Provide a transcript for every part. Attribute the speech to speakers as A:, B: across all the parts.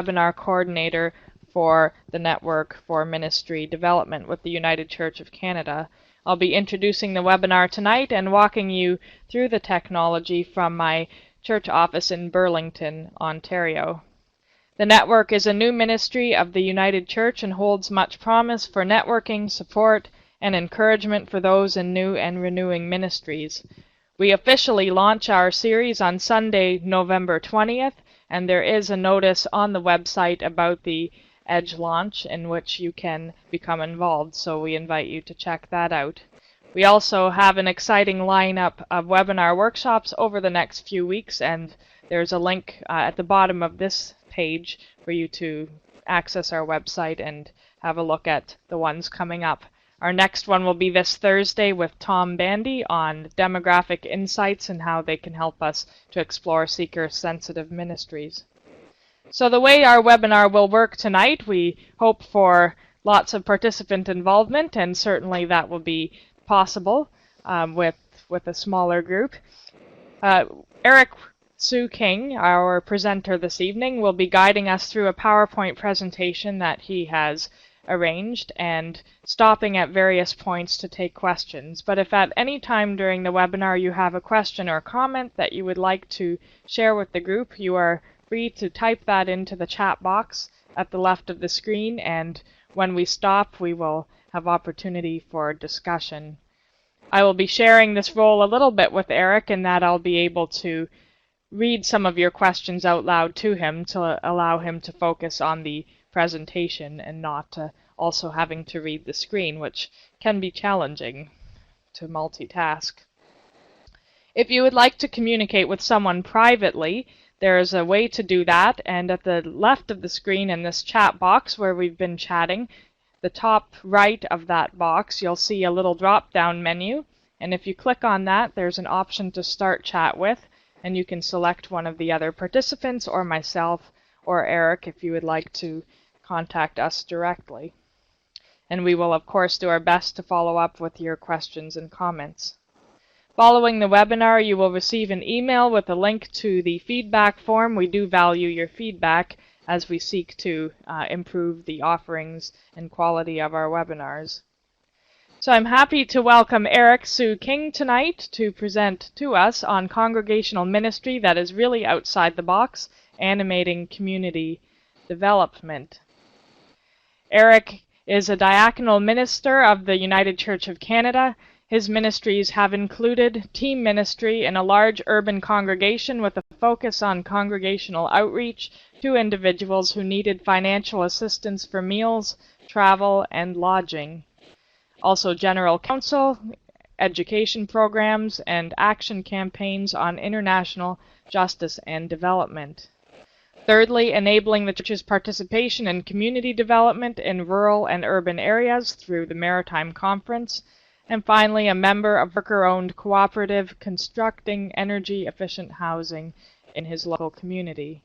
A: webinar coordinator for the Network for Ministry Development with the United Church of Canada. I'll be introducing the webinar tonight and walking you through the technology from my church office in Burlington, Ontario. The Network is a new ministry of the United Church and holds much promise for networking, support, and encouragement for those in new and renewing ministries. We officially launch our series on Sunday, November 20th, and there is a notice on the website about the Edge launch in which you can become involved, so we invite you to check that out. We also have an exciting lineup of webinar workshops over the next few weeks, and there's a link at the bottom of this page for you to access our website and have a look at the ones coming up. Our next one will be this Thursday with Tom Bandy on demographic insights and how they can help us to explore seeker-sensitive ministries. So the way our webinar will work tonight, we hope for lots of participant involvement, and certainly that will be possible with a smaller group. Eric Tusz-King, our presenter this evening, will be guiding us through a PowerPoint presentation that he has arranged and stopping at various points to take questions. But if at any time during the webinar you have a question or comment that you would like to share with the group, you are free to type that into the chat box at the left of the screen, and when we stop we will have opportunity for discussion. I will be sharing this role a little bit with Eric in that I'll be able to read some of your questions out loud to him to allow him to focus on the presentation and not also having to read the screen, which can be challenging to multitask. If you would like to communicate with someone privately, there is a way to do that, and at the left of the screen in this chat box where we've been chatting, the top right of that box, you'll see a little drop-down menu, and if you click on that, there's an option to start chat with, and you can select one of the other participants or myself or Eric if you would like to contact us directly. And we will of course do our best to follow up with your questions and comments. Following the webinar, you will receive an email with a link to the feedback form. We do value your feedback as we seek to improve the offerings and quality of our webinars. So I'm happy to welcome Eric Tusz-King tonight to present to us on congregational ministry that is really outside the box, animating community development. Eric is a diaconal minister of the United Church of Canada. His ministries have included team ministry in a large urban congregation with a focus on congregational outreach to individuals who needed financial assistance for meals, travel, and lodging. Also general counsel, education programs, and action campaigns on international justice and development. Thirdly, enabling the Church's participation in community development in rural and urban areas through the Maritime Conference. And finally, a member of worker-owned cooperative constructing energy-efficient housing in his local community.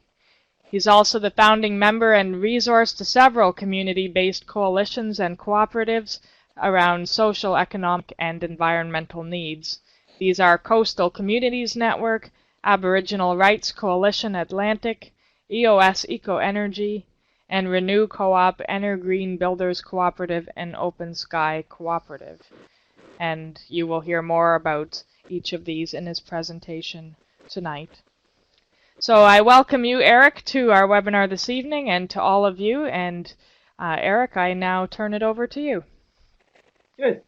A: He's also the founding member and resource to several community-based coalitions and cooperatives around social, economic, and environmental needs. These are Coastal Communities Network, Aboriginal Rights Coalition Atlantic, EOS Eco Energy, and Renew Co-op, Green Builders Cooperative, and Open Sky Cooperative. And you will hear more about each of these in his presentation tonight. So I welcome you, Eric, to our webinar this evening, and to all of you. And Eric, I now turn it over to you.
B: Good.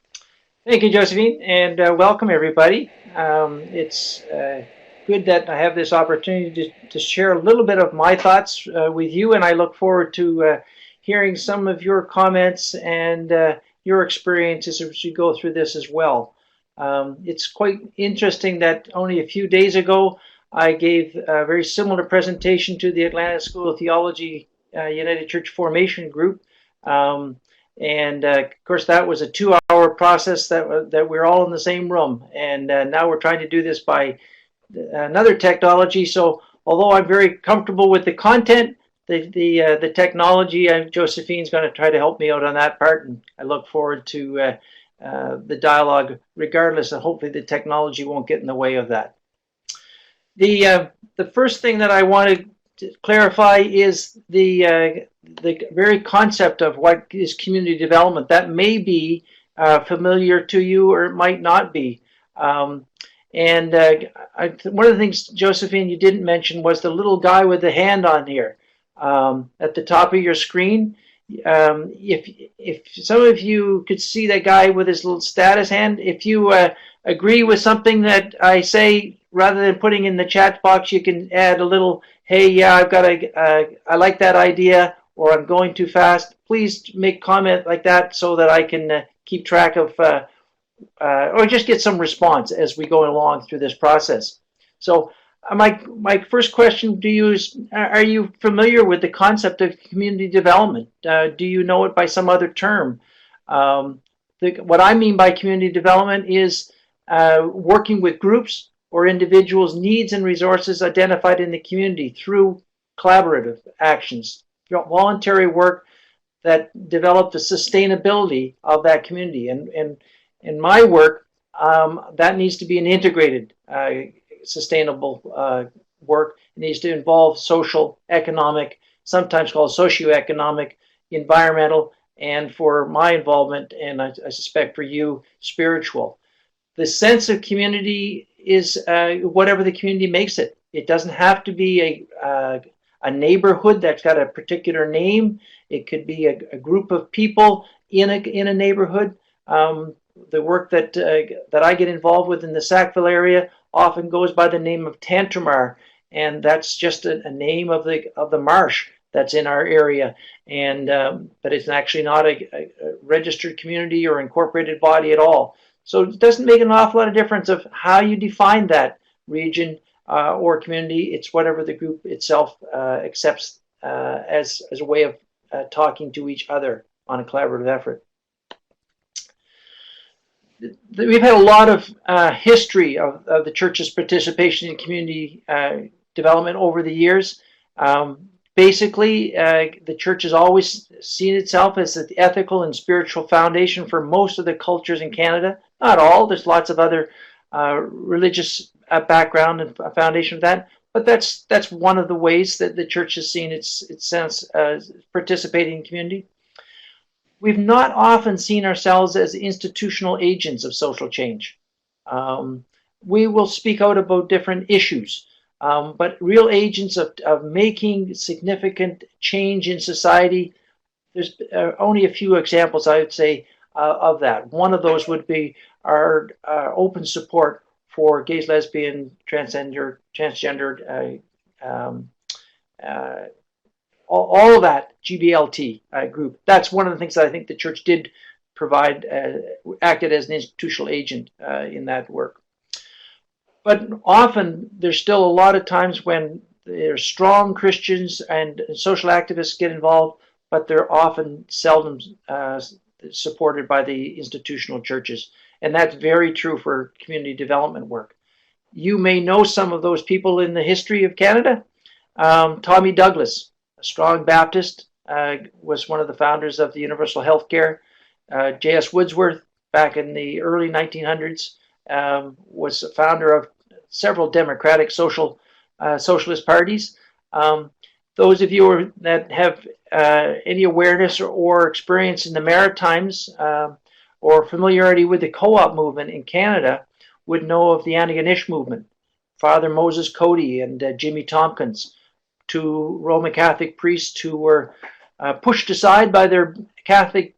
B: Thank you, Josephine, and welcome everybody. It's good that I have this opportunity to share a little bit of my thoughts with you, and I look forward to hearing some of your comments and your experiences as you go through this as well. It's quite interesting that only a few days ago I gave a very similar presentation to the Atlanta School of Theology United Church Formation Group. And of course, that was a 2-hour process that we're all in the same room. And now we're trying to do this by another technology. So although I'm very comfortable with the content, the technology, Josephine's going to try to help me out on that part. And I look forward to the dialogue regardless, and hopefully the technology won't get in the way of that. The first thing that I want to to clarify is the very concept of what is community development. That may be familiar to you, or it might not be. And one of the things, Josephine, you didn't mention was the little guy with the hand on here at the top of your screen. If some of you could see that guy with his little status hand, if you agree with something that I say, rather than putting in the chat box, you can add a little, hey, yeah, I like that idea, or I'm going too fast. Please make comment like that so that I can keep track of, or just get some response as we go along through this process. So my first question to you is, are you familiar with the concept of community development? Do you know it by some other term? What I mean by community development is working with groups or individuals' needs and resources identified in the community through collaborative actions, voluntary work that develop the sustainability of that community. And in my work, that needs to be an integrated, sustainable work. It needs to involve social, economic, sometimes called socioeconomic, environmental, and for my involvement, and I suspect for you, spiritual. The sense of community is whatever the community makes it. It doesn't have to be a neighborhood that's got a particular name. It could be a group of people in a neighborhood. The work that I get involved with in the Sackville area often goes by the name of Tantramar, and that's just a name of the marsh that's in our area. And but it's actually not a registered community or incorporated body at all. So it doesn't make an awful lot of difference of how you define that region or community. It's whatever the group itself accepts as a way of talking to each other on a collaborative effort. We've had a lot of history of the church's participation in community development over the years. Basically, the church has always seen itself as the ethical and spiritual foundation for most of the cultures in Canada. Not all. There's lots of other religious background and foundation of that. But that's one of the ways that the church has seen its sense participating in community. We've not often seen ourselves as institutional agents of social change. We will speak out about different issues, but real agents of making significant change in society, there's only a few examples, I would say, of that. One of those would be our open support for gays, lesbian, transgender, all of that GBLT group. That's one of the things that I think the church did provide, acted as an institutional agent in that work. But often there's still a lot of times when there's strong Christians and social activists get involved, but they're often seldom supported by the institutional churches. And that's very true for community development work. You may know some of those people in the history of Canada. Tommy Douglas, a strong Baptist, was one of the founders of the Universal Healthcare. J.S. Woodsworth, back in the early 1900s, was a founder of several democratic socialist parties. Those of you that have any awareness or experience in the Maritimes or familiarity with the co-op movement in Canada would know of the Antigonish movement. Father Moses Cody and Jimmy Tompkins, two Roman Catholic priests who were pushed aside by their Catholic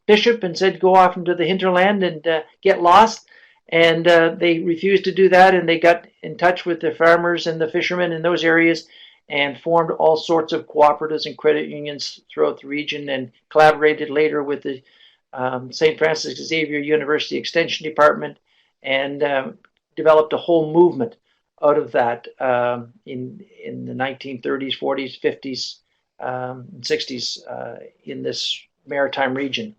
B: bishop and said, go off into the hinterland and get lost. And they refused to do that, and they got in touch with the farmers and the fishermen in those areas and formed all sorts of cooperatives and credit unions throughout the region, and collaborated later with the St. Francis Xavier University Extension Department, and developed a whole movement out of that in the 1930s, 40s, 50s, and 60s in this maritime region.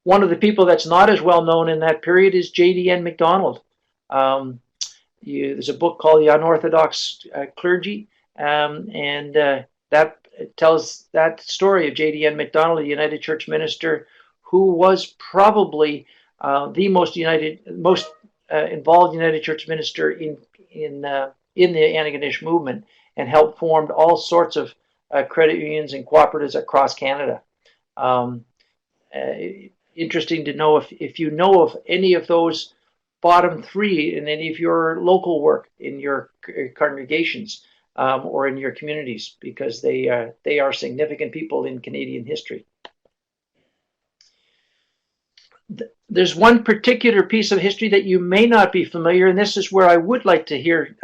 B: One of the people that's not as well known in that period is J.D.N. MacDonald. There's a book called The Unorthodox Clergy, and that tells that story of J.D.N. MacDonald, a United Church minister who was probably the most involved United Church minister in in the Antigonish movement and helped form all sorts of credit unions and cooperatives across Canada. Um, Interesting to know if you know of any of those bottom three in any of your local work in your congregations or in your communities, because they are significant people in Canadian history. There's one particular piece of history that you may not be familiar, and this is where I would like to hear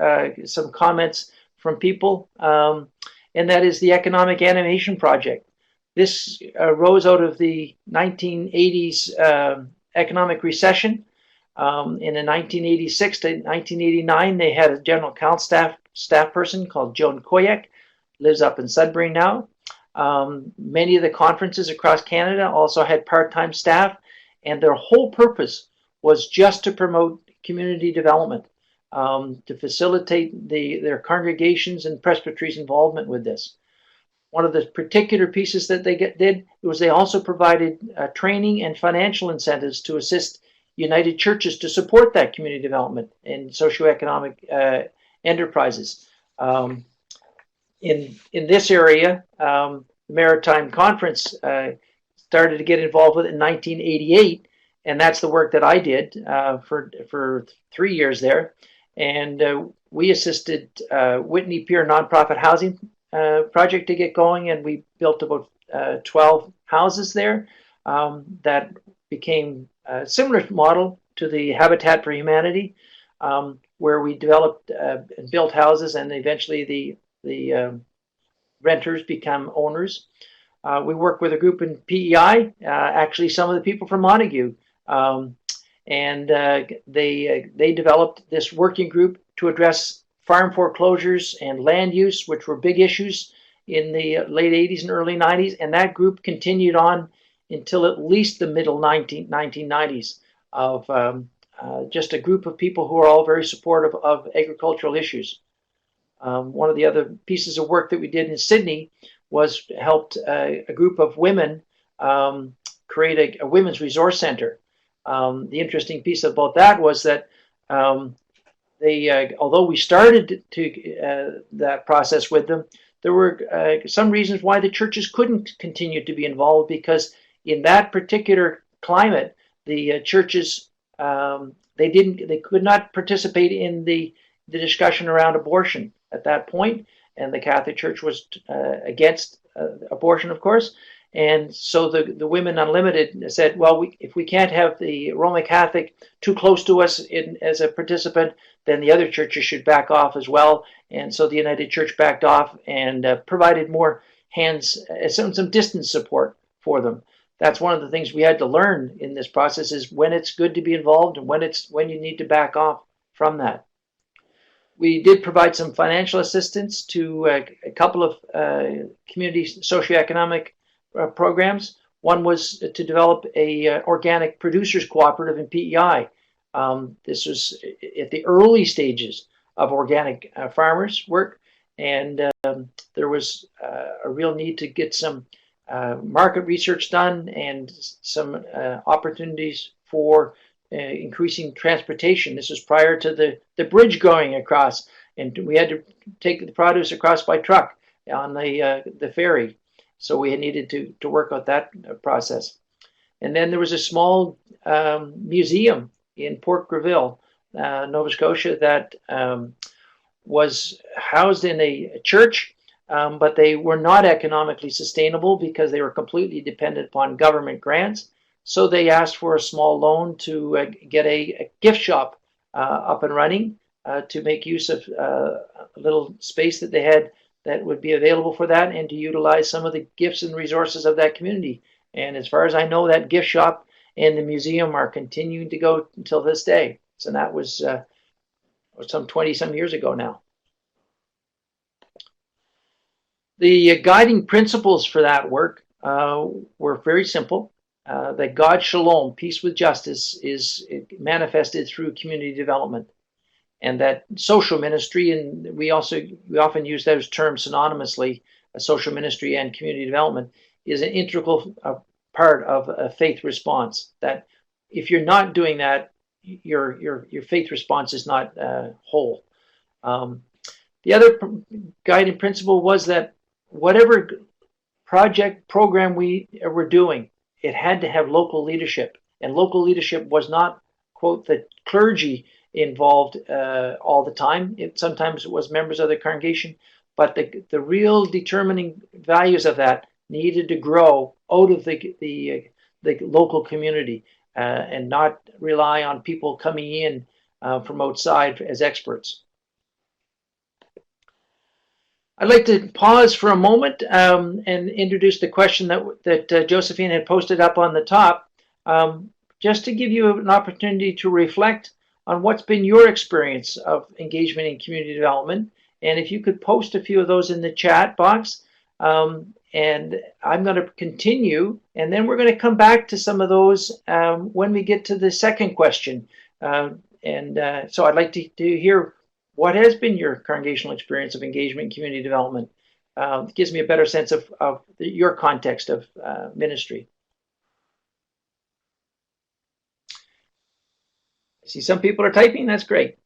B: some comments from people, and that is the Economic Animation Project. This rose out of the 1980s economic recession. In the 1986 to 1989, they had a general council staff person called Joan Koyak, lives up in Sudbury now. Many of the conferences across Canada also had part-time staff, and their whole purpose was just to promote community development, to facilitate their congregations and presbyteries' involvement with this. One of the particular pieces that they did was they also provided training and financial incentives to assist United Churches to support that community development and socioeconomic enterprises. In this area, the Maritime Conference started to get involved with it in 1988, and that's the work that I did for 3 years there. And we assisted Whitney Pier Nonprofit Housing Project to get going, and we built about 12 houses there that became a similar model to the Habitat for Humanity, where we developed and built houses, and eventually the renters become owners. We work with a group in PEI, actually some of the people from Montague, and they developed this working group to address farm foreclosures and land use, which were big issues in the late 80s and early 90s, and that group continued on until at least the middle 1990s of just a group of people who are all very supportive of agricultural issues. One of the other pieces of work that we did in Sydney was helped a group of women create a women's resource center. The interesting piece about that was that although we started that process with them, there were some reasons why the churches couldn't continue to be involved, because in that particular climate, the churches they could not participate in the discussion around abortion at that point, and the Catholic Church was against abortion, of course. And so the Women Unlimited said, well, if we can't have the Roman Catholic too close to us as a participant, then the other churches should back off as well. And so the United Church backed off and provided more some distance support for them. That's one of the things we had to learn in this process, is when it's good to be involved and when you need to back off from that. We did provide some financial assistance to a couple of community socioeconomic programs. One was to develop a organic producers cooperative in PEI. This was at the early stages of organic farmers work, and there was a real need to get some market research done and some opportunities for increasing transportation. This was prior to the bridge going across, and we had to take the produce across by truck on the ferry. So we needed to work out that process. And then there was a small museum in Port Greville, Nova Scotia, that was housed in a church, but they were not economically sustainable because they were completely dependent upon government grants. So they asked for a small loan to get a gift shop up and running, to make use of a little space that they had that would be available for that, and to utilize some of the gifts and resources of that community. And as far as I know, that gift shop and the museum are continuing to go until this day. So that was some 20-some years ago now. The guiding principles for that work were very simple. That God's shalom, peace with justice, is manifested through community development. And that social ministry, and we often use those terms synonymously, social ministry and community development, is an integral part of a faith response. That if you're not doing that, your faith response is not whole. The other guiding principle was that whatever program we were doing, it had to have local leadership. And local leadership was not, quote, the clergy involved all the time. Sometimes it was members of the congregation, but the real determining values of that needed to grow out of the local community and not rely on people coming in from outside as experts. I'd like to pause for a moment and introduce the question that Josephine had posted up on the top, just to give you an opportunity to reflect on what's been your experience of engagement in community development. And if you could post a few of those in the chat box, and I'm going to continue, and then we're going to come back to some of those when we get to the second question. So I'd like to hear what has been your congregational experience of engagement in community development. It gives me a better sense of your context of ministry. I see some people are typing. That's great.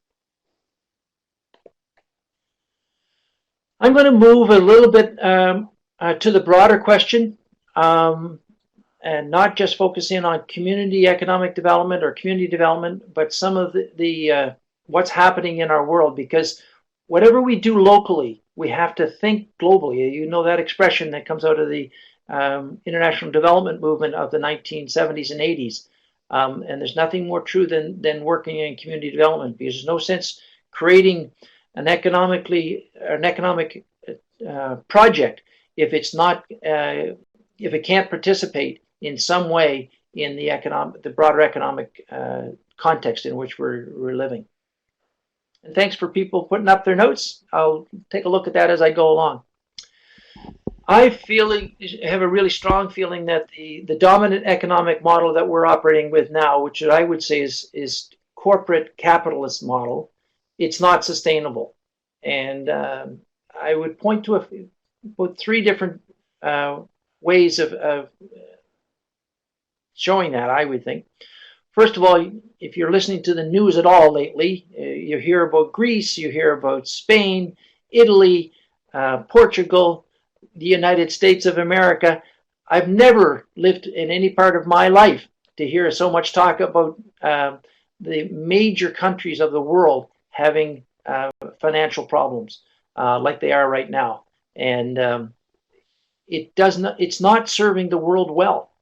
B: I'm going to move a little bit to the broader question, and not just focusing on community economic development or community development, but some of the what's happening in our world, because whatever we do locally, we have to think globally. You know that expression that comes out of the international development movement of the 1970s and 80s. And there's nothing more true than working in community development, because there's no sense creating an economic project if it's not if it can't participate in some way in the broader economic context in which we're living. And thanks for people putting up their notes. I'll take a look at that as I go along. I have a really strong feeling that the dominant economic model that we're operating with now, which I would say is corporate capitalist model, it's not sustainable. And I would point to about three different ways of showing that, I would think. First of all, if you're listening to the news at all lately, you hear about Greece, you hear about Spain, Italy, Portugal, the United States of America. I've never lived in any part of my life to hear so much talk about the major countries of the world having financial problems like they are right now. And it's not serving the world well.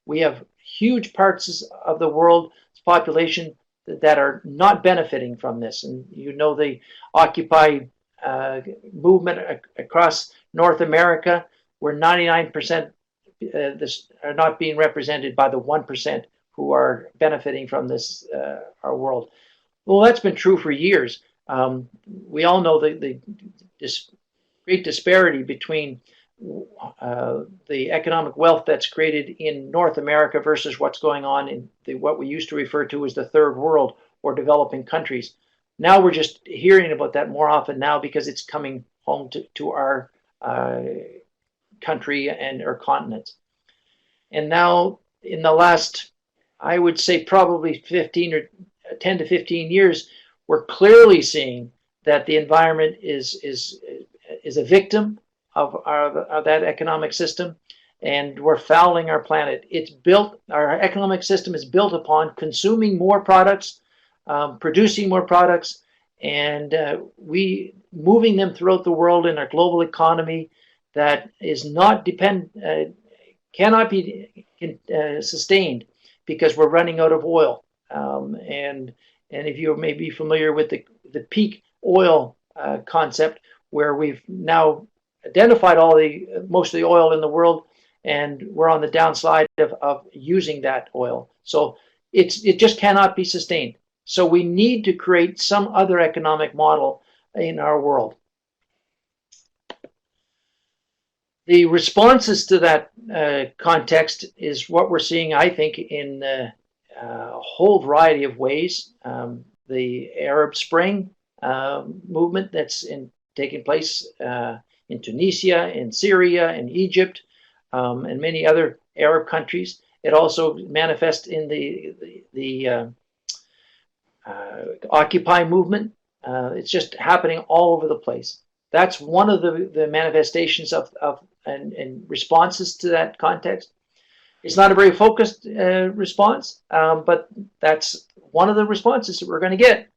B: We have huge parts of the world's population that are not benefiting from this. And you know the Occupy movement across North America, where 99% are not being represented by the 1% who are benefiting from this, our world. Well, that's been true for years. We all know this great disparity between the economic wealth that's created in North America versus what's going on in what we used to refer to as the third world or developing countries. Now we're just hearing about that more often now because it's coming home to our country and our continents. And now in the last, I would say probably 10 to 15 years, we're clearly seeing that the environment is a victim of that economic system, and we're fouling our planet. Our economic system is built upon consuming more products, producing more products, and we moving them throughout the world in a global economy that is cannot be sustained because we're running out of oil. And if you may be familiar with the peak oil concept, where we've now identified most of the oil in the world, and we're on the downside of using that oil. So it just cannot be sustained. So we need to create some other economic model in our world. The responses to that context is what we're seeing, I think, in a whole variety of ways. The Arab Spring movement that's taking place in Tunisia, in Syria, in Egypt, and many other Arab countries. It also manifests in the Occupy movement It's just happening all over the place. That's one of the manifestations of and responses to that context. It's not a very focused response, but that's one of the responses that we're going to get.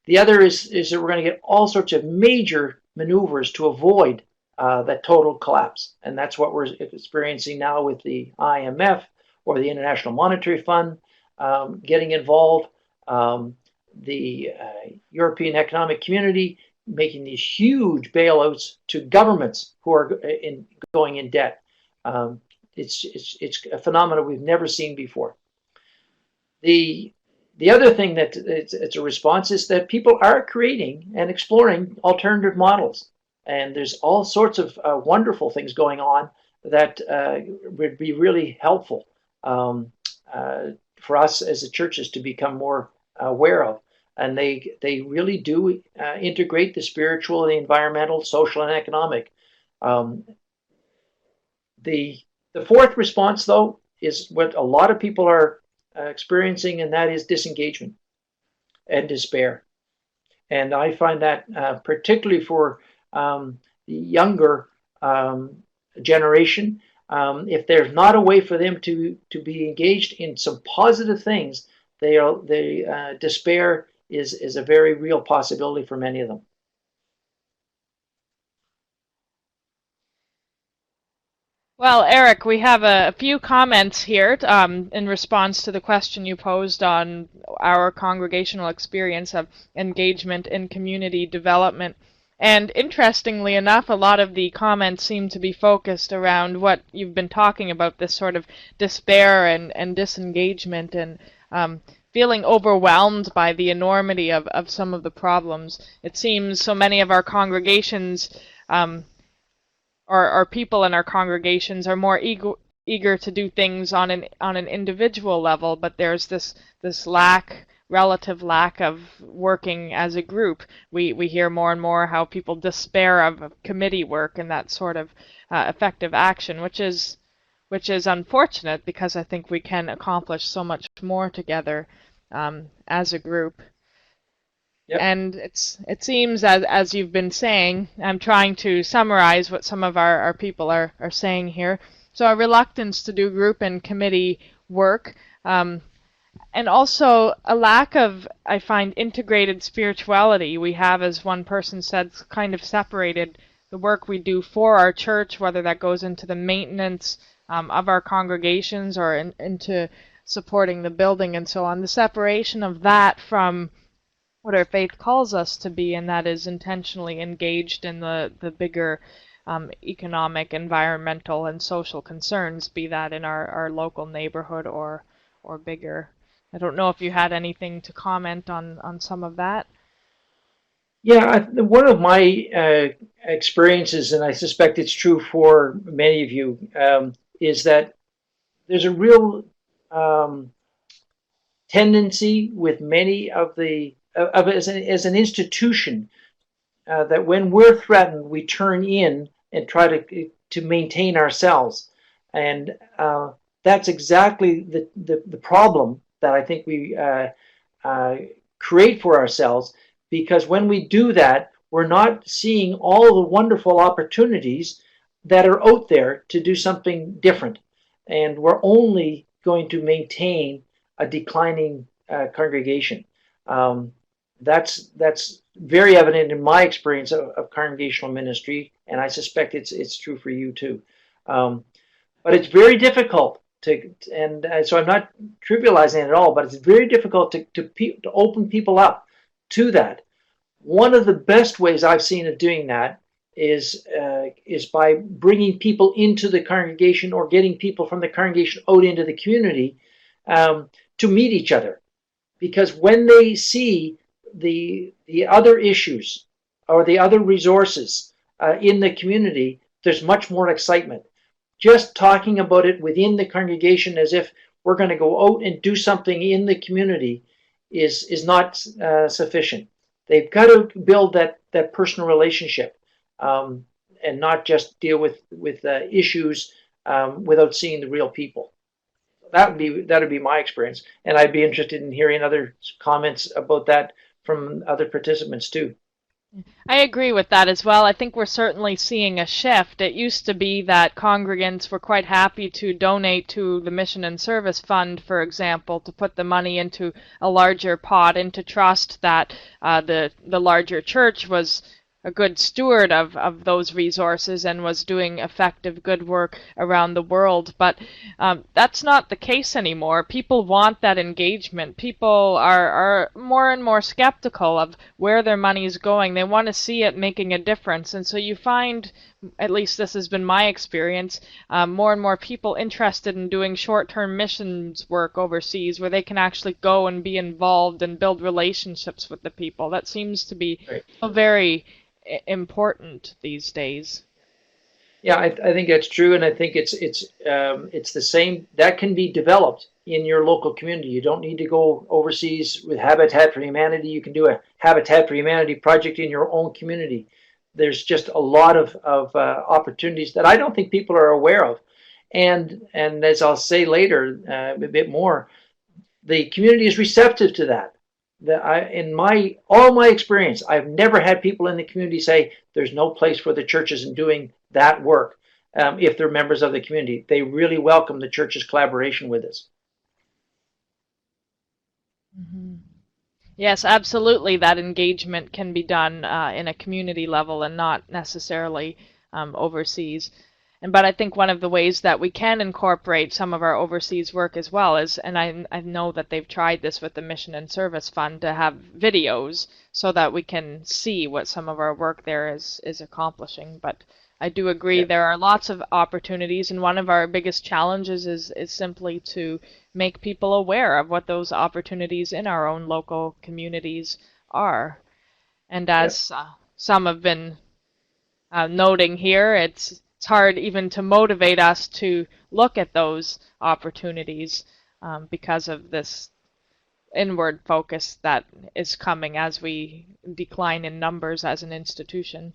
B: The other is that we're going to get all sorts of major maneuvers to avoid that total collapse. And that's what we're experiencing now with the IMF or the International Monetary Fund getting involved, the European Economic Community making these huge bailouts to governments who are going in debt. It's a phenomenon we've never seen before. The other thing that it's a response is that people are creating and exploring alternative models. And there's all sorts of wonderful things going on that would be really helpful for us as the churches to become more aware of. And they really do integrate the spiritual, the environmental, social, and economic. The fourth response, though, is what a lot of people are experiencing, and that is disengagement and despair. And I find that particularly for the younger generation, if there's not a way for them to be engaged in some positive things, despair is a very real possibility for many of them.
A: Well, Eric, we have a few comments here in response to the question you posed on our congregational experience of engagement in community development. And interestingly enough, a lot of the comments seem to be focused around what you've been talking about, this sort of despair and disengagement and feeling overwhelmed by the enormity of some of the problems. It seems so many of our congregations or people in our congregations are more eager to do things on an individual level, but there's this relative lack of working as a group. We hear more and more how people despair of committee work and that sort of effective action, which is unfortunate, because I think we can accomplish so much more together as a group.
B: Yep.
A: And it seems, as you've been saying, I'm trying to summarize what some of our people are saying here. So a reluctance to do group and committee work, and also a lack of, I find, integrated spirituality. We have, as one person said, kind of separated the work we do for our church, whether that goes into the maintenance of our congregations or into supporting the building and so on. The separation of that from what our faith calls us to be, and that is intentionally engaged in the bigger economic, environmental, and social concerns, be that in our local neighborhood or bigger. I don't know if you had anything to comment on some of that.
B: Yeah, one of my experiences, and I suspect it's true for many of you, is that there's a real tendency with many of the as an institution that when we're threatened, we turn in and try to maintain ourselves, and that's exactly the problem that I think we create for ourselves, because when we do that, we're not seeing all the wonderful opportunities that are out there to do something different, and we're only going to maintain a declining congregation. That's very evident in my experience of congregational ministry, and I suspect it's true for you too. But it's very difficult and so I'm not trivializing it at all, but it's very difficult to open people up to that. One of the best ways I've seen of doing that is by bringing people into the congregation or getting people from the congregation out into the community to meet each other. Because when they see the other issues or the other resources in the community, there's much more excitement. Just talking about it within the congregation as if we're going to go out and do something in the community is not sufficient. They've got to build that personal relationship and not just deal with issues without seeing the real people. That would be my experience, and I'd be interested in hearing other comments about that from other participants too.
A: I agree with that as well. I think we're certainly seeing a shift. It used to be that congregants were quite happy to donate to the Mission and Service Fund, for example, to put the money into a larger pot, into trust that the larger church was a good steward of those resources and was doing effective good work around the world. But that's not the case anymore. People want that engagement. People are more and more skeptical of where their money is going. They want to see it making a difference. And so you find, at least this has been my experience, more and more people interested in doing short-term missions work overseas where they can actually go and be involved and build relationships with the people. That seems to be very important these days.
B: Yeah, I think that's true, and I think it's the same. That can be developed in your local community. You don't need to go overseas with Habitat for Humanity. You can do a Habitat for Humanity project in your own community. There's just a lot of opportunities that I don't think people are aware of, and as I'll say later a bit more, the community is receptive to that. In all my experience, I've never had people in the community say there's no place for the churches in doing that work. If they're members of the community, they really welcome the church's collaboration with us.
A: Mm-hmm. Yes, absolutely. That engagement can be done in a community level and not necessarily overseas. But I think one of the ways that we can incorporate some of our overseas work as well is, and I know that they've tried this with the Mission and Service Fund, to have videos so that we can see what some of our work there is accomplishing. But I do agree there are lots of opportunities, and one of our biggest challenges is simply to make people aware of what those opportunities in our own local communities are. And as some have been noting here, it's hard even to motivate us to look at those opportunities because of this inward focus that is coming as we decline in numbers as an institution.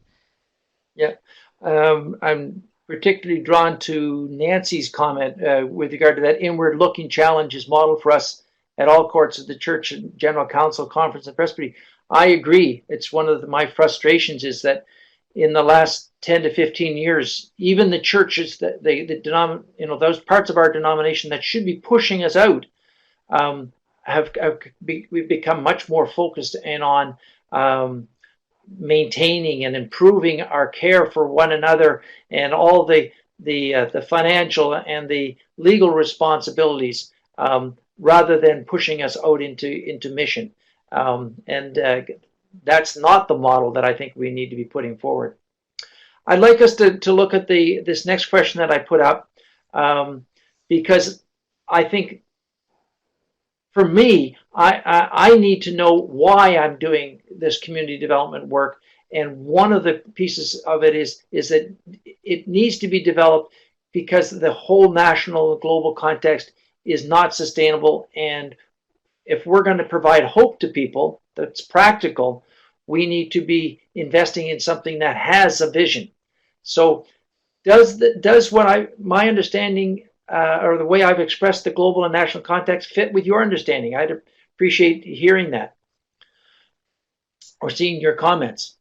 B: Yeah, I'm particularly drawn to Nancy's comment with regard to that inward-looking challenge is modeled for us at all courts of the Church and General Council, Conference, and Presbytery. I agree. It's one of my frustrations is that in the last 10 to 15 years, even the churches that those parts of our denomination that should be pushing us out we've become much more focused and on maintaining and improving our care for one another and all the financial and the legal responsibilities rather than pushing us out into mission. That's not the model that I think we need to be putting forward. I'd like us to look at this next question that I put up because I think for me, I need to know why I'm doing this community development work. And one of the pieces of it is that it needs to be developed because the whole national and global context is not sustainable. And if we're going to provide hope to people that's practical, we need to be investing in something that has a vision. So does my understanding or the way I've expressed the global and national context fit with your understanding? I'd appreciate hearing that or seeing your comments.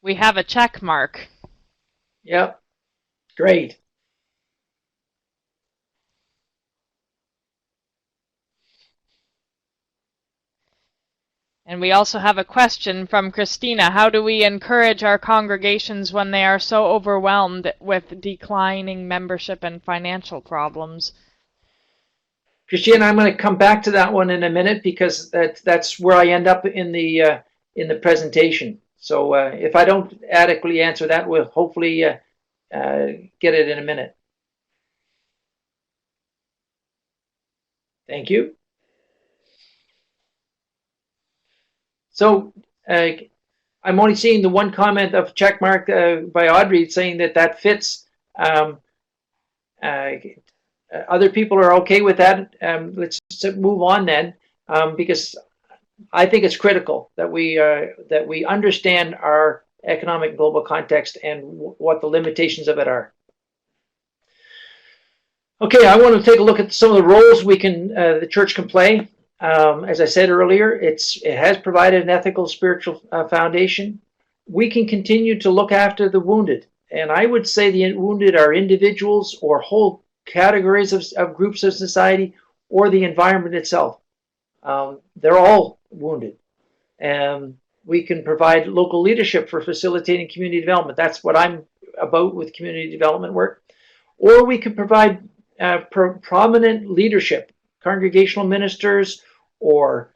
A: We have a check mark.
B: Yep, great.
A: And we also have a question from Christina. How do we encourage our congregations when they are so overwhelmed with declining membership and financial problems?
B: Christina, I'm going to come back to that one in a minute because that's where I end up in the presentation. So if I don't adequately answer that, we'll hopefully get it in a minute. Thank you. So I'm only seeing the one comment of check mark by Audrey saying that fits. Other people are okay with that. Let's move on then, because I think it's critical that we understand our economic global context and what the limitations of it are. Okay, I want to take a look at some of the roles the church can play. as I said earlier, it has provided an ethical, spiritual foundation. We can continue to look after the wounded. And I would say the wounded are individuals or whole categories of groups of society or the environment itself. They're all wounded. And we can provide local leadership for facilitating community development. That's what I'm about with community development work. Or we can provide prominent leadership, congregational ministers or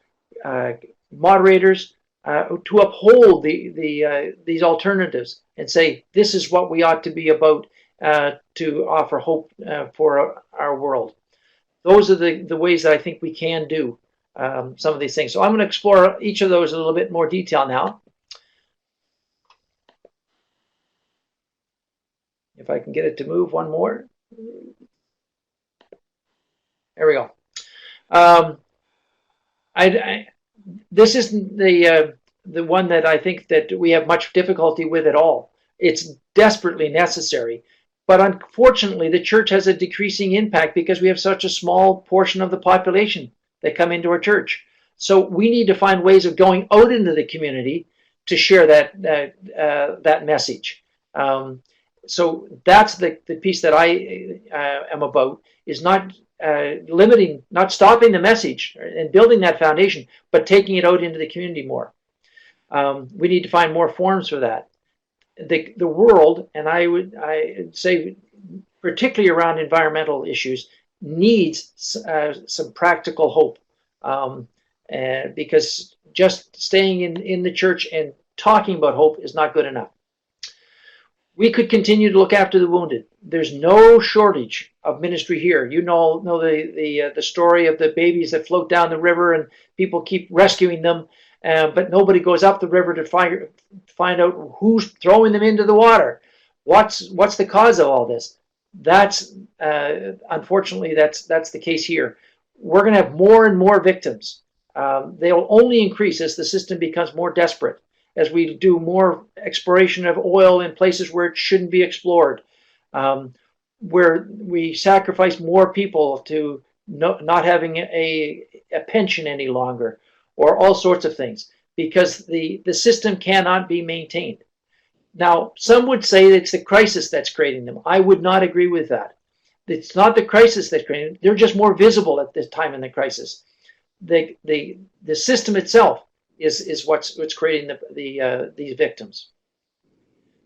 B: moderators to uphold these alternatives and say, this is what we ought to be about to offer hope for our world. Those are the ways that I think we can do some of these things. So I'm going to explore each of those in a little bit more detail now. If I can get it to move one more. There we go. This isn't the one that I think that we have much difficulty with at all. It's desperately necessary. But unfortunately, the church has a decreasing impact because we have such a small portion of the population that come into our church. So we need to find ways of going out into the community to share that message. So that's the piece that I am about, is not not stopping the message and building that foundation, but taking it out into the community more. We need to find more forms for that. The world, and I would say particularly around environmental issues, needs some practical hope, because just staying in the church and talking about hope is not good enough. We could continue to look after the wounded. There's no shortage of ministry here. You know the story of the babies that float down the river and people keep rescuing them, but nobody goes up the river to find out who's throwing them into the water. What's the cause of all this? That's unfortunately that's the case here. We're going to have more and more victims. They'll only increase as the system becomes more desperate, as we do more exploration of oil in places where it shouldn't be explored, where we sacrifice more people to not having a pension any longer, or all sorts of things, because the system cannot be maintained. Now, some would say it's the crisis that's creating them. I would not agree with that. It's not the crisis that's creating them. They're just more visible at this time in the crisis. The system itself is what's creating these victims.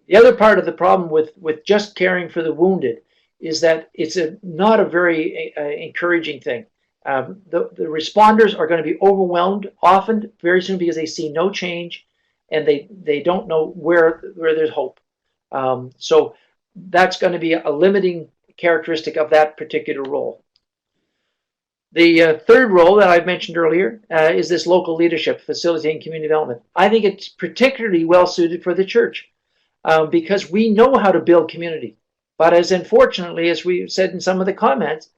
B: The other part of the problem with just caring for the wounded is that it's not a very encouraging thing. The responders are going to be overwhelmed often very soon because they see no change and they don't know where there's hope. So that's going to be a limiting characteristic of that particular role. The third role that I've mentioned earlier is this local leadership, facilitating community development. I think it's particularly well suited for the church because we know how to build community. But as unfortunately, as we said in some of the comments,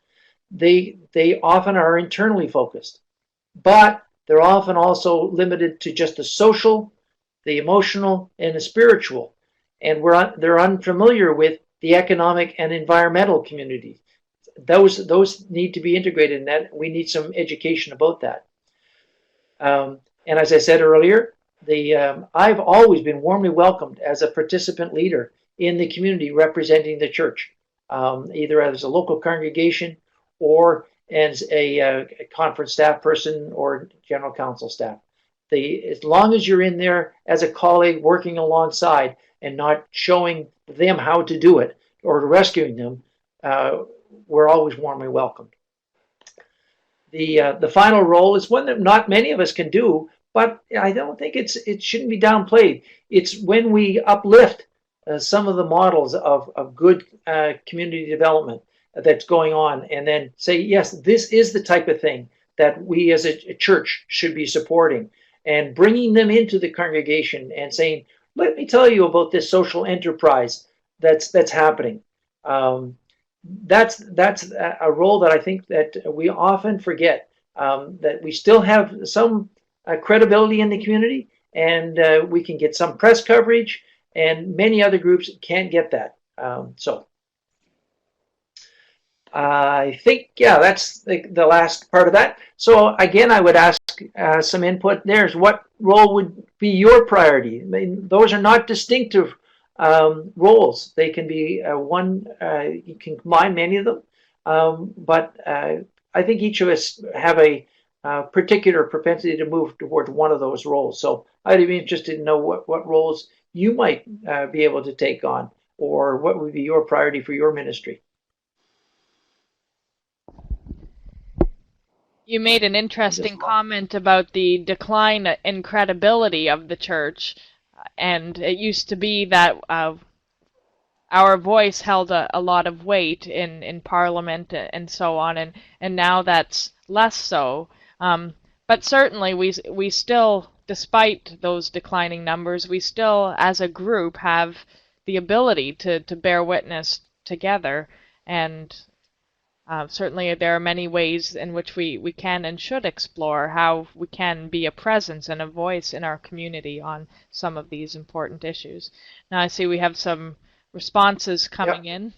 B: they often are internally focused. But they're often also limited to just the social, the emotional, and the spiritual. And they're unfamiliar with the economic and environmental communities. Those need to be integrated in that. We need some education about that. And as I said earlier, I've always been warmly welcomed as a participant leader in the community representing the church, either as a local congregation or as a conference staff person or general council staff. As long as you're in there as a colleague working alongside and not showing them how to do it or rescuing them, we're always warmly welcomed. The final role is one that not many of us can do, but I don't think it shouldn't be downplayed. It's when we uplift some of the models of good community development that's going on, and then say, yes, this is the type of thing that we as a church should be supporting, and bringing them into the congregation and saying, let me tell you about this social enterprise that's happening. That's a role that I think that we often forget, that we still have some credibility in the community, and we can get some press coverage, and many other groups can't get that. I think, yeah, that's the last part of that. So again, I would ask some input. There's what role would be your priority? I mean, those are not distinctive roles. They can be one. You can combine many of them, but I think each of us have a particular propensity to move toward one of those roles. So I'd be interested to know what roles you might be able to take on, or what would be your priority for your ministry.
A: You made an interesting comment about the decline in credibility of the church, and it used to be that our voice held a lot of weight in Parliament and so on, and now that's less so. But certainly we still, despite those declining numbers, we still, as a group, have the ability to bear witness together, and certainly there are many ways in which we can and should explore how we can be a presence and a voice in our community on some of these important issues. Now I see we have some responses coming in.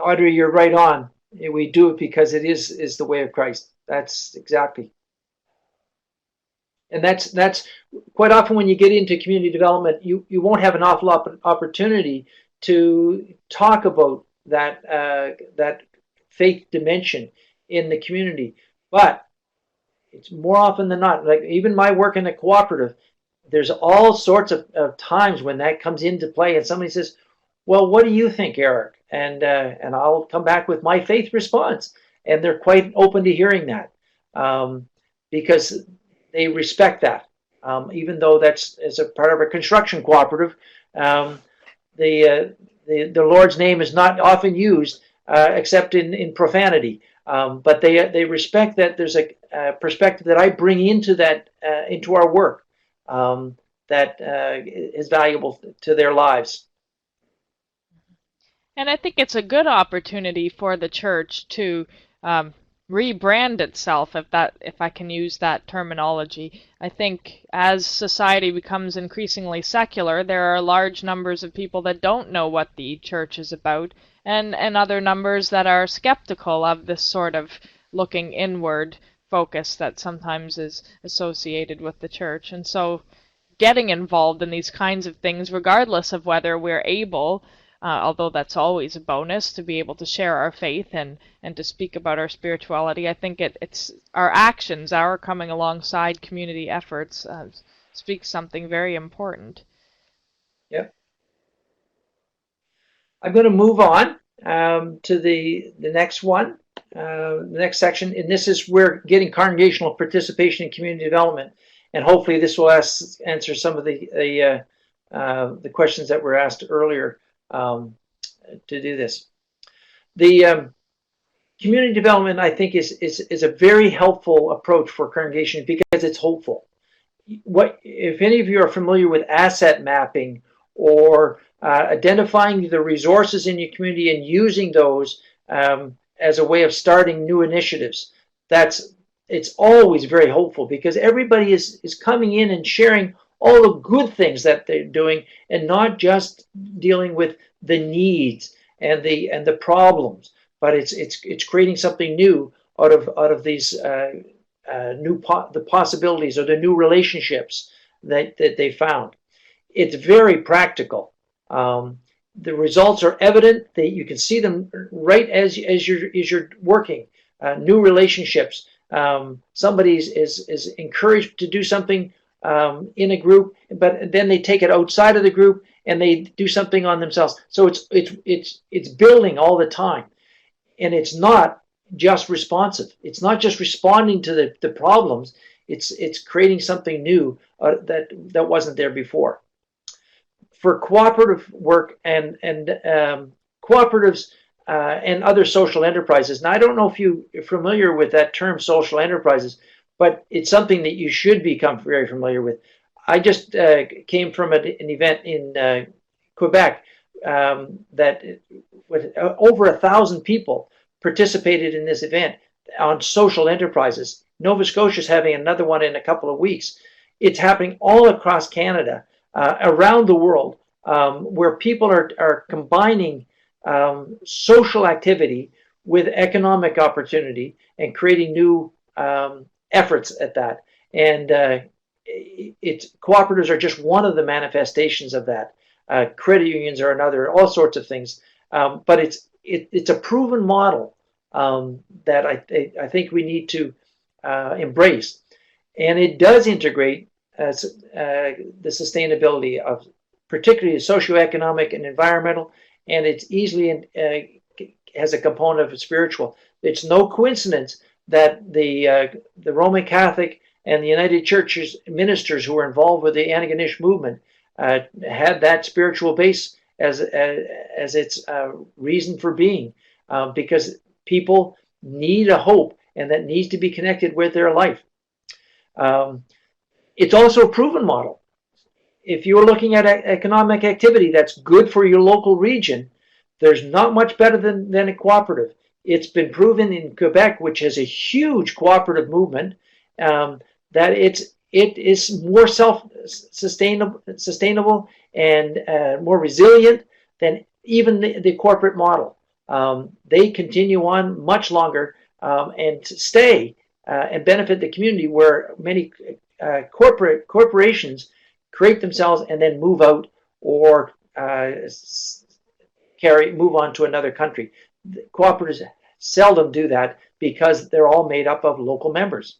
B: Audrey, you're right on. We do it because it is the way of Christ. That's exactly. And that's quite often when you get into community development, you won't have an awful lot of opportunity to talk about that faith dimension in the community. But it's more often than not, like even my work in a cooperative, there's all sorts of times when that comes into play, and somebody says, well, what do you think, Eric? And I'll come back with my faith response, and they're quite open to hearing that, because they respect that, even though that's as a part of a construction cooperative. The Lord's name is not often used except in profanity, but they respect that there's a perspective that I bring into that into our work that is valuable to their lives.
A: And I think it's a good opportunity for the church to rebrand itself, if I can use that terminology. I think as society becomes increasingly secular, there are large numbers of people that don't know what the church is about, and other numbers that are skeptical of this sort of looking inward focus that sometimes is associated with the church. And so getting involved in these kinds of things, regardless of whether we're able, although that's always a bonus, to be able to share our faith and to speak about our spirituality. I think it's our actions, our coming alongside community efforts, speaks something very important.
B: Yep. I'm going to move on to the next one, the next section, and this is where getting congregational participation in community development, and hopefully this will answer some of the questions that were asked earlier. To do this, the community development, I think, is a very helpful approach for congregation because it's hopeful. If any of you are familiar with asset mapping or identifying the resources in your community and using those as a way of starting new initiatives, it's always very hopeful because everybody is coming in and sharing all the good things that they're doing and not just dealing with the needs and the problems, but it's creating something new out of these the possibilities or the new relationships that they found. It's very practical. The results are evident. You can see them right as you're working. New relationships. Somebody is encouraged to do something in a group, but then they take it outside of the group and they do something on themselves. So it's building all the time, and it's not just responsive. It's not just responding to the problems. It's creating something new that wasn't there before. For cooperative work and cooperatives and other social enterprises. Now, I don't know if you're familiar with that term, social enterprises, but it's something that you should become very familiar with. I just came from an event in Quebec that over 1,000 people participated in this event on social enterprises. Nova Scotia is having another one in a couple of weeks. It's happening all across Canada, around the world, where people are combining social activity with economic opportunity and creating new efforts at that. And cooperatives are just one of the manifestations of that. Credit unions are another, all sorts of things. But it's a proven model that I think we need to embrace. And it does integrate the sustainability of particularly socioeconomic and environmental, and it's easily has a component of spiritual. It's no coincidence that the Roman Catholic and the United Church's ministers who were involved with the Animating movement had that spiritual base as its reason for being, because people need a hope, and that needs to be connected with their life. It's also a proven model. If you're looking at economic activity that's good for your local region, there's not much better than a cooperative. It's been proven in Quebec, which has a huge cooperative movement, that it is more self-sustainable and more resilient than even the corporate model. They continue on much longer and stay and benefit the community, where many corporations create themselves and then move out or move on to another country. The cooperatives seldom do that because they're all made up of local members.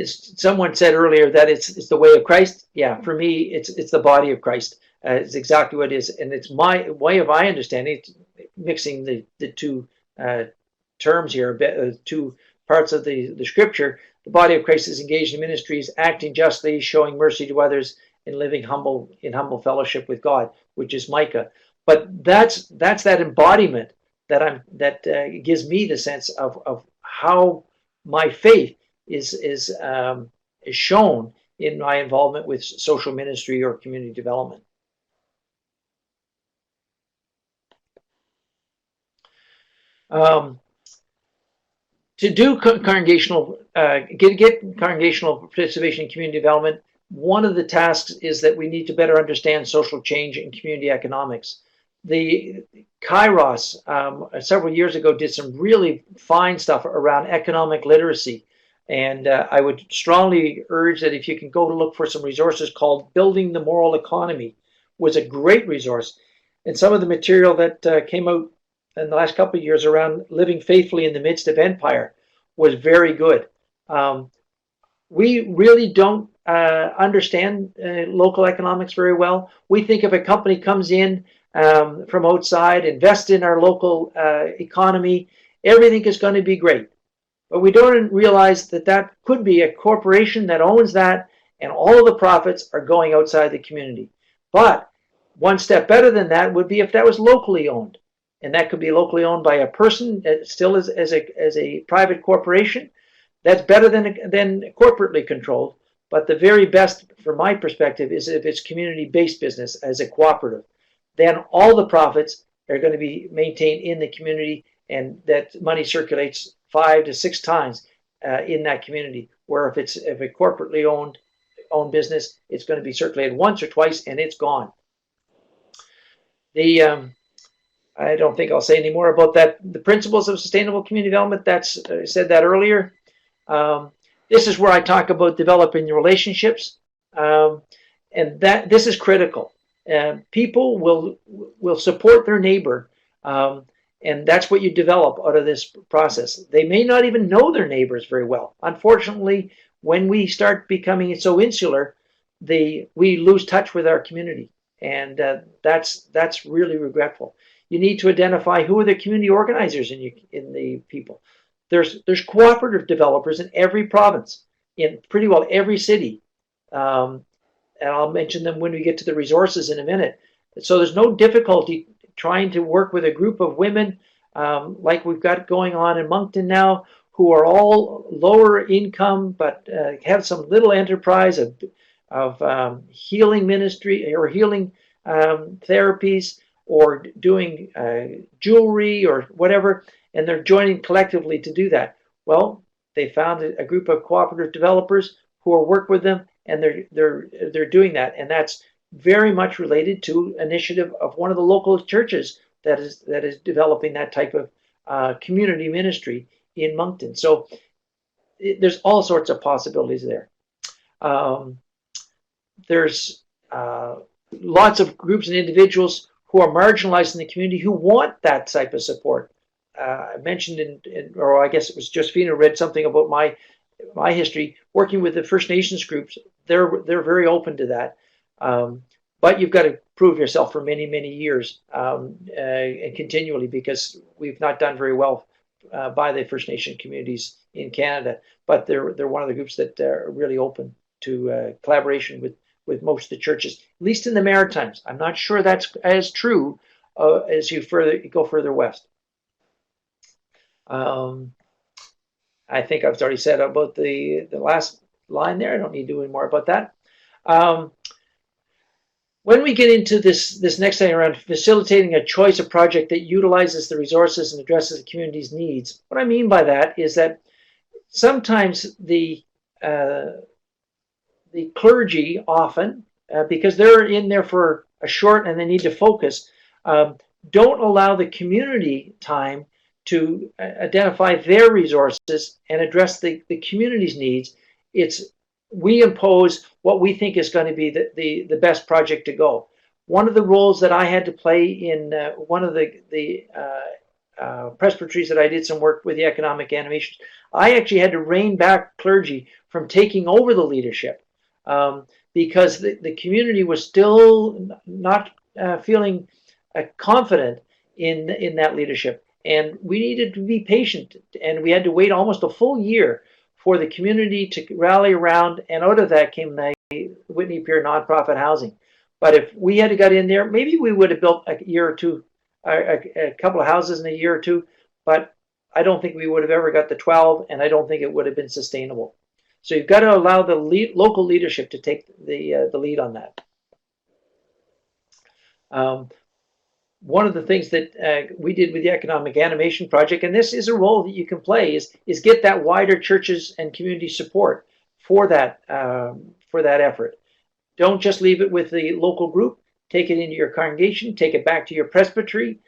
B: Someone said earlier that it's the way of Christ. Yeah, for me, it's the body of Christ. It's exactly what it is, and it's my way of my understanding. Mixing the two terms here, two parts of the scripture. The body of Christ is engaged in ministries, acting justly, showing mercy to others, and living in humble fellowship with God, which is Micah. But that's that embodiment that gives me the sense of how my faith is shown in my involvement with social ministry or community development. To do congregational, get congregational participation in community development, one of the tasks is that we need to better understand social change and community economics. The Kairos several years ago did some really fine stuff around economic literacy, and I would strongly urge that if you can go to look for some resources called Building the Moral Economy, was a great resource. And some of the material that came out in the last couple of years around living faithfully in the midst of empire was very good. We really don't understand local economics very well. We think if a company comes in from outside, invest in our local economy, everything is going to be great. But we don't realize that could be a corporation that owns that, and all of the profits are going outside the community. But one step better than that would be if that was locally owned. And that could be locally owned by a person that still is as a private corporation. That's better than corporately controlled. But the very best, from my perspective, is if it's community-based business as a cooperative. Then all the profits are going to be maintained in the community, and that money circulates 5 to 6 times in that community. Where if a corporately owned business, it's going to be circulated once or twice and it's gone. I don't think I'll say any more about that. The principles of sustainable community development, I said that earlier. This is where I talk about developing relationships, and this is critical. People will support their neighbor, and that's what you develop out of this process. They may not even know their neighbors very well. Unfortunately, when we start becoming so insular, we lose touch with our community, and that's really regretful. You need to identify who are the community organizers in the people. There's cooperative developers in every province, in pretty well every city, and I'll mention them when we get to the resources in a minute. So there's no difficulty trying to work with a group of women like we've got going on in Moncton now, who are all lower income but have some little enterprise of healing ministry or healing therapies, or doing jewelry or whatever, and they're joining collectively to do that. Well, they found a group of cooperative developers who will work with them, and they're doing that, and that's very much related to initiative of one of the local churches that is developing that type of community ministry in Moncton. So there's all sorts of possibilities there. There's lots of groups and individuals who are marginalized in the community who want that type of support. I mentioned or I guess it was Josephine who read something about my history working with the First Nations groups. They're very open to that, but you've got to prove yourself for many years and continually, because we've not done very well by the First Nation communities in Canada. But they're one of the groups that are really open to collaboration with most of the churches, at least in the Maritimes. I'm not sure that's as true as you go further west. I think I've already said about the last line there. I don't need to do any more about that. When we get into this next thing around facilitating a choice of project that utilizes the resources and addresses the community's needs, what I mean by that is that sometimes the clergy often, because they're in there for a short and they need to focus, don't allow the community time to identify their resources and address the community's needs. We impose what we think is going to be the best project to go. One of the roles that I had to play in one of the presbyteries that I did some work with, the economic animation, I actually had to rein back clergy from taking over the leadership because the community was still not feeling confident in that leadership. And we needed to be patient, and we had to wait almost a full year for the community to rally around, and out of that came the Whitney Pier nonprofit housing. But if we had got in there, maybe we would have built a year or two, a couple of houses in a year or two, but I don't think we would have ever got the 12, and I don't think it would have been sustainable. So you've got to allow the local leadership to take the lead on that. One of the things that we did with the Economic Animation Project, and this is a role that you can play, is get that wider churches and community support for that effort. Don't just leave it with the local group. Take it into your congregation. Take it back to your presbytery.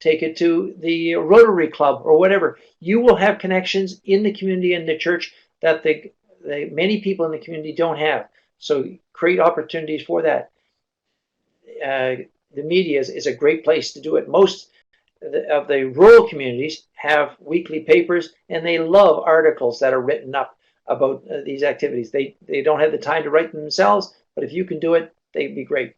B: Take it to the Rotary Club or whatever. You will have connections in the community and the church that the many people in the community don't have. So create opportunities for that. The media is a great place to do it. Most of the rural communities have weekly papers, and they love articles that are written up about these activities. They don't have the time to write them themselves, but if you can do it, they'd be great.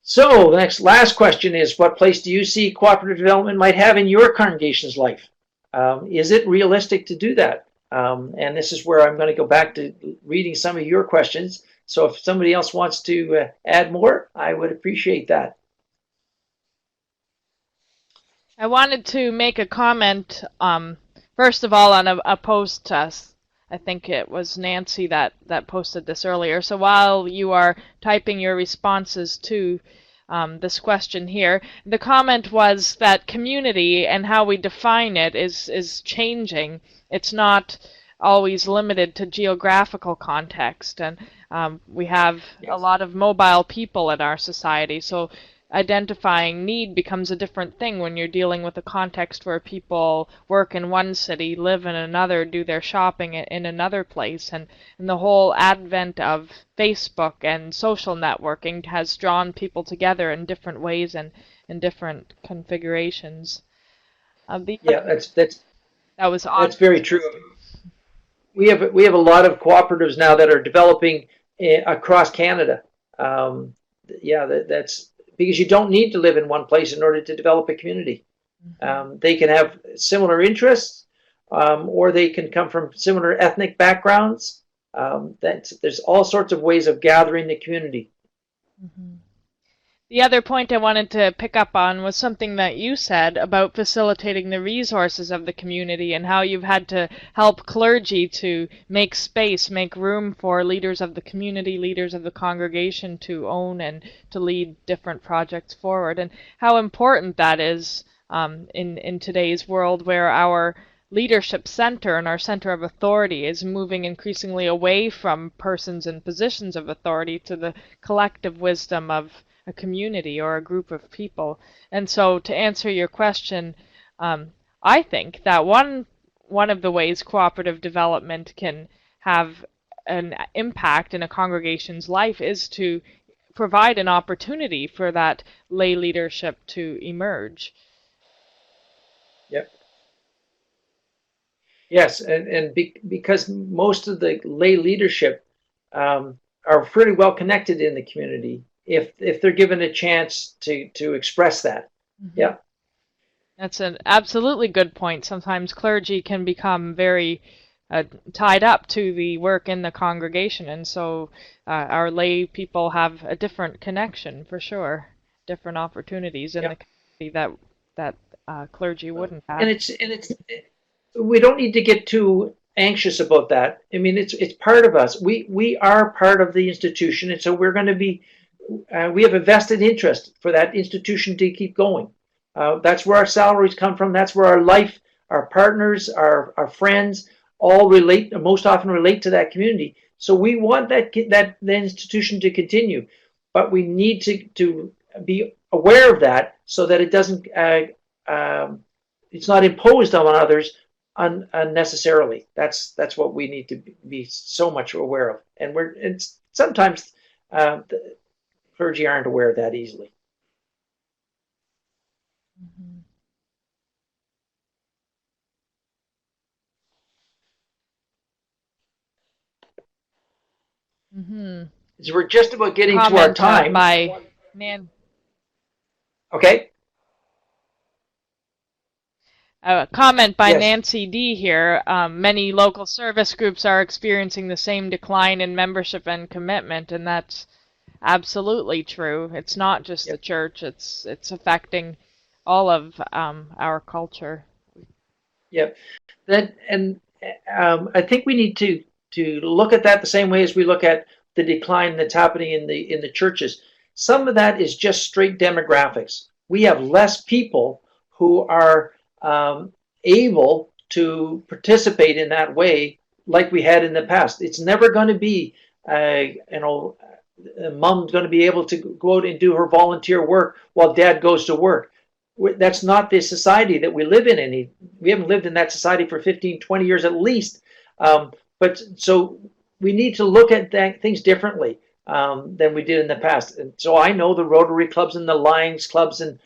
B: So the last question is, what place do you see cooperative development might have in your congregation's life? Is it realistic to do that? And this is where I'm going to go back to reading some of your questions. So if somebody else wants to add more, I would appreciate that.
A: I wanted to make a comment, first of all, on a post. I think it was Nancy that posted this earlier. So while you are typing your responses to this question here, the comment was that community and how we define it is changing. It's not always limited to geographical context, and we have a lot of mobile people in our society, so identifying need becomes a different thing when you're dealing with a context where people work in one city, live in another, do their shopping in another place, and the whole advent of Facebook and social networking has drawn people together in different ways and in different configurations.
B: That's very true. We have a lot of cooperatives now that are developing across Canada. That's because you don't need to live in one place in order to develop a community. They can have similar interests, or they can come from similar ethnic backgrounds. There's all sorts of ways of gathering the community.
A: Mm-hmm. The other point I wanted to pick up on was something that you said about facilitating the resources of the community and how you've had to help clergy to make space, make room for leaders of the community, leaders of the congregation to own and to lead different projects forward, and how important that is in today's world where our leadership center and our center of authority is moving increasingly away from persons in positions of authority to the collective wisdom of a community or a group of people. And so to answer your question, I think that one of the ways cooperative development can have an impact in a congregation's life is to provide an opportunity for that lay leadership to emerge.
B: Yep. Yes, because most of the lay leadership are pretty well connected in the community if they're given a chance to express that. Mm-hmm. Yeah.
A: That's an absolutely good point. Sometimes clergy can become very tied up to the work in the congregation, and so our lay people have a different connection for sure, different opportunities in the community that clergy wouldn't have.
B: And we don't need to get too anxious about that. I mean, it's part of us. We are part of the institution, and so we're going to be. We have a vested interest for that institution to keep going. That's where our salaries come from. That's where our life, our partners, our friends all relate. Most often relate to that community. So we want that the institution to continue, but we need to be aware of that so that it doesn't. It's not imposed on others unnecessarily. That's what we need to be so much aware of, and sometimes the clergy aren't aware of that easily.
A: Mm-hmm. Mm-hmm.
B: So we're just about getting to our time.
A: By Nan.
B: Okay.
A: A comment by Nancy D. here. Many local service groups are experiencing the same decline in membership and commitment, and that's absolutely true. It's not just the church; it's affecting all of our culture.
B: Yep. I think we need to look at that the same way as we look at the decline that's happening in the churches. Some of that is just straight demographics. We have less people who are able to participate in that way like we had in the past. It's never going to be, mom's going to be able to go out and do her volunteer work while dad goes to work. That's not the society that we live in. We haven't lived in that society for 15, 20 years at least. But so we need to look at things differently than we did in the past. And so I know the Rotary clubs and the Lions clubs and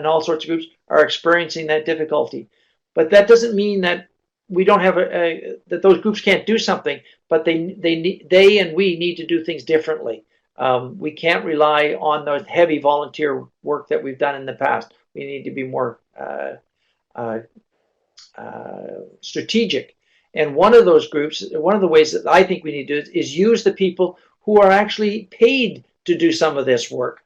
B: all sorts of groups are experiencing that difficulty. But that doesn't mean that we don't have that those groups can't do something, but they and we need to do things differently. We can't rely on the heavy volunteer work that we've done in the past. We need to be more strategic. And one of those groups, one of the ways that I think we need to do it is use the people who are actually paid to do some of this work.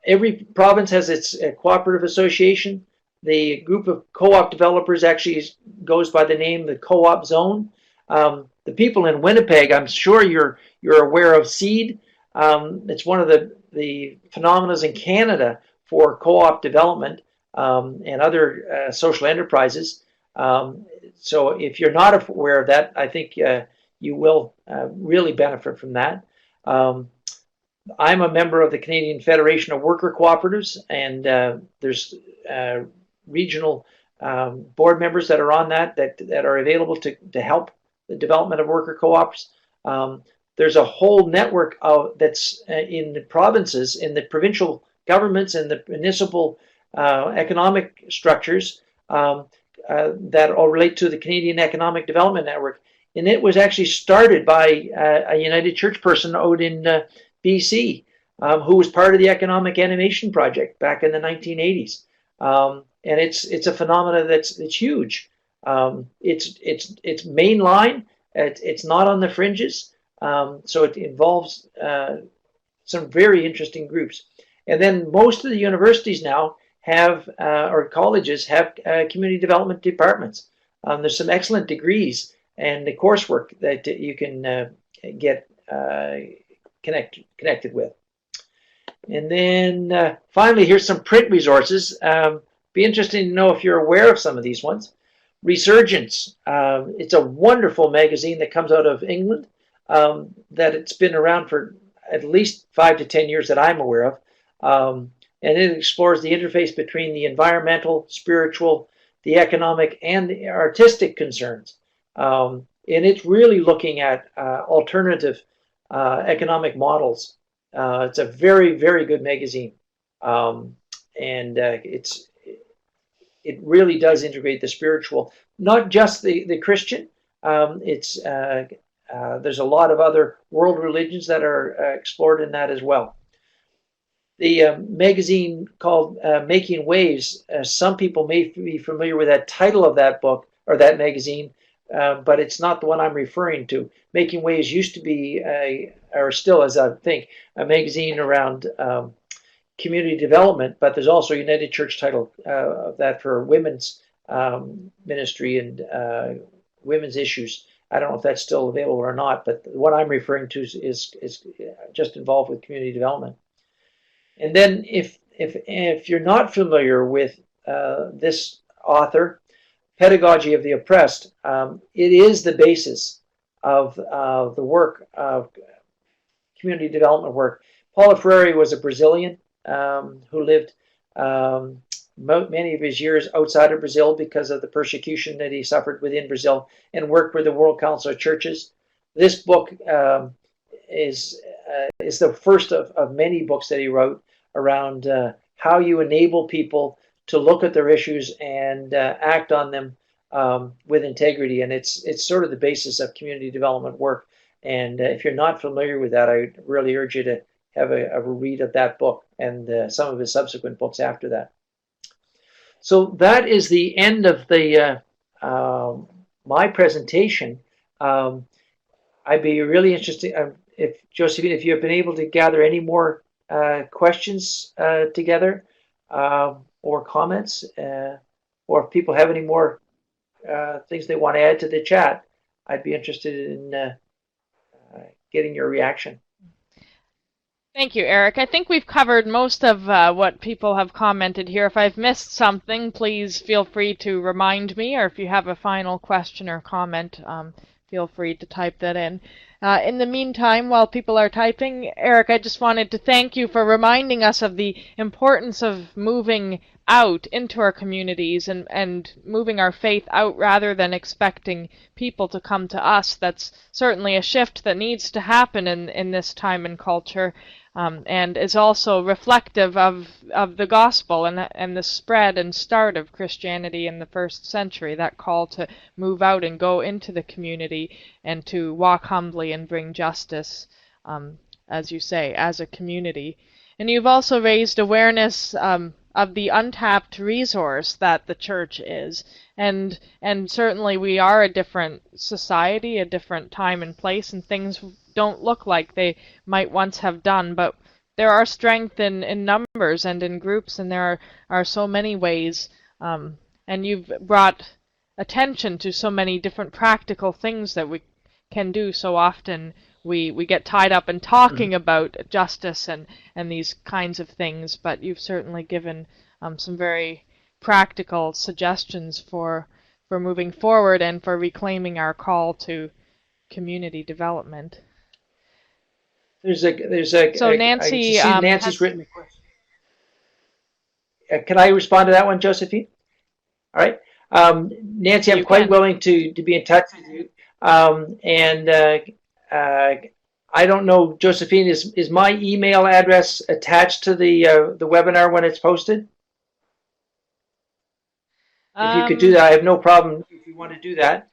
B: Every province has its cooperative association. The group of co-op developers actually goes by the name the Co-op Zone. The people in Winnipeg, I'm sure you're aware of SEED. It's one of the phenomena in Canada for co-op development and other social enterprises. So if you're not aware of that, I think you will really benefit from that. I'm a member of the Canadian Federation of Worker Cooperatives, and there's regional board members that are on that are available to help the development of worker co-ops. There's a whole network that's in the provinces, in the provincial governments and the municipal economic structures that all relate to the Canadian Economic Development Network. And it was actually started by a United Church person out in BC who was part of the Economic Animation Project back in the 1980s. And it's a phenomena that's huge. It's mainline. It's not on the fringes. So it involves some very interesting groups. And then most of the universities now have, or colleges have community development departments. There's some excellent degrees and the coursework that you can get connected with. And then finally, here's some print resources. Be interesting to know if you're aware of some of these ones. Resurgence. It's a wonderful magazine that comes out of England. That it's been around for at least 5 to 10 years that I'm aware of. And it explores the interface between the environmental, spiritual, the economic, and the artistic concerns. And it's really looking at alternative economic models. It's a very, very good magazine. And it really does integrate the spiritual, not just the Christian. There's a lot of other world religions that are explored in that as well. The magazine called Making Waves, some people may be familiar with that title of that book or that magazine, but it's not the one I'm referring to. Making Waves used to be, or still is, I think, a magazine around community development, but there's also a United Church title of that for women's ministry and women's issues. I don't know if that's still available or not, but what I'm referring to is just involved with community development. And then if you're not familiar with this author, Pedagogy of the Oppressed, it is the basis of the work of community development work. Paulo Freire was a Brazilian who lived many of his years outside of Brazil because of the persecution that he suffered within Brazil, and worked with the World Council of Churches. This book is the first of many books that he wrote around how you enable people to look at their issues and act on them with integrity. And it's sort of the basis of community development work. And if you're not familiar with that, I really urge you to have a read of that book and some of his subsequent books after that. So that is the end of the my presentation. I'd be really interested if Josephine, if you have been able to gather any more questions together or comments, or if people have any more things they want to add to the chat, I'd be interested in getting your reaction.
A: Thank you, Eric. I think we've covered most of what people have commented here. If I've missed something, please feel free to remind me, or if you have a final question or comment, feel free to type that in. In the meantime, while people are typing, Eric, I just wanted to thank you for reminding us of the importance of moving out into our communities and moving our faith out rather than expecting people to come to us. That's certainly a shift that needs to happen in this time and culture, and is also reflective of the gospel and the spread and start of Christianity in the first century, that call to move out and go into the community and to walk humbly and bring justice, as you say, as a community. And you've also raised awareness of the untapped resource that the church is. And certainly we are a different society, a different time and place, and things don't look like they might once have done, but there are strength in numbers and in groups, and there are so many ways, and you've brought attention to so many different practical things that we can do. So often we get tied up in talking about justice and these kinds of things, but you've certainly given some very practical suggestions for moving forward and for reclaiming our call to community development.
B: So
A: Nancy,
B: Nancy's written a question. Can I respond to that one, Josephine? All right. Nancy, I'm quite willing to be in touch with you. I don't know, Josephine, is my email address attached to the webinar when it's posted? If you could do that, I have no problem if you want to do that.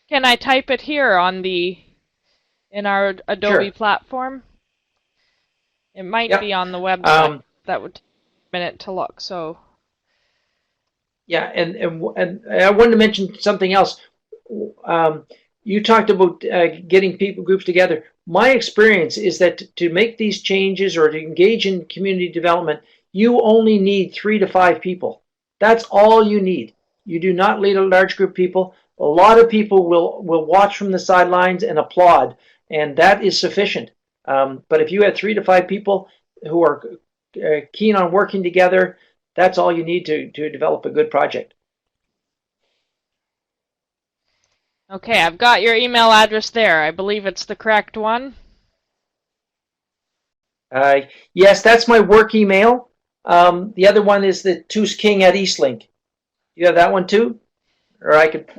A: Can I type it here in our Adobe platform? It might be on the website. That would take a minute to look. So.
B: Yeah, and I wanted to mention something else. You talked about getting groups together. My experience is that to make these changes or to engage in community development, you only need 3 to 5 people. That's all you need. You do not need a large group of people. A lot of people will watch from the sidelines and applaud, and that is sufficient. But if you had 3 to 5 people who are keen on working together, that's all you need to develop a good project.
A: Okay, I've got your email address there. I believe it's the correct one.
B: Yes, that's my work email. The other one is the Tusz-King at Eastlink. You have that one too? Or I could...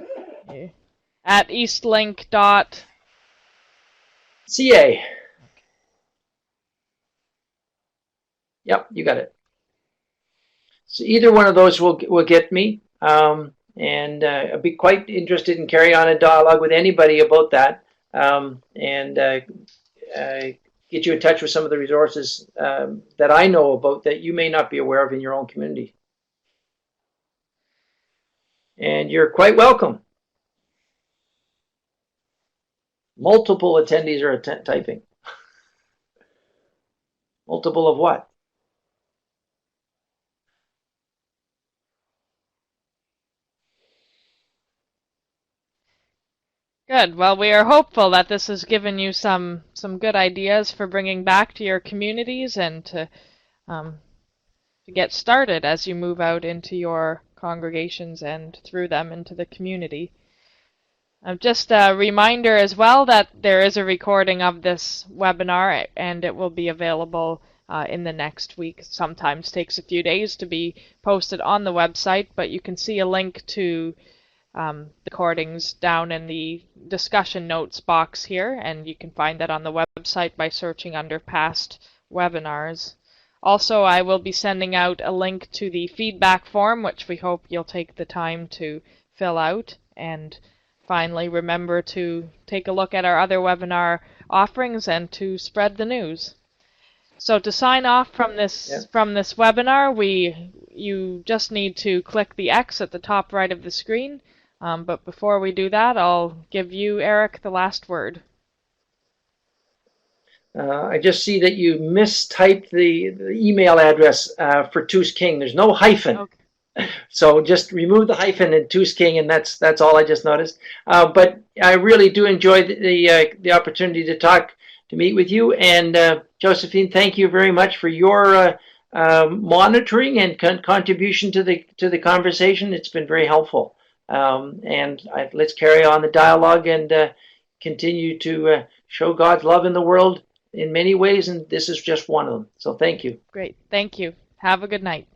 A: At eastlink.ca.
B: CA. Yep, you got it. So either one of those will get me. And I'd be quite interested in carrying on a dialogue with anybody about that. And get you in touch with some of the resources that I know about that you may not be aware of in your own community. And you're quite welcome. Multiple attendees are typing. Multiple of what?
A: Good. Well, we are hopeful that this has given you some good ideas for bringing back to your communities and to get started as you move out into your congregations and through them into the community. Just a reminder as well that there is a recording of this webinar and it will be available in the next week. Sometimes takes a few days to be posted on the website, but you can see a link to the recordings down in the discussion notes box here, and you can find that on the website by searching under past webinars. Also, I will be sending out a link to the feedback form, which we hope you'll take the time to fill out. And finally, remember to take a look at our other webinar offerings and to spread the news. So to sign off from this webinar, you just need to click the X at the top right of the screen. But before we do that, I'll give you, Eric, the last word.
B: I just see that you mistyped the email address for Tusz-King. There's no hyphen. Okay. So just remove the hyphen in Tusz-King, and that's all I just noticed. But I really do enjoy the opportunity to meet with you. And Josephine, thank you very much for your monitoring and contribution to the conversation. It's been very helpful. Let's carry on the dialogue and continue to show God's love in the world in many ways, and this is just one of them. So thank you.
A: Great. Thank you. Have a good night.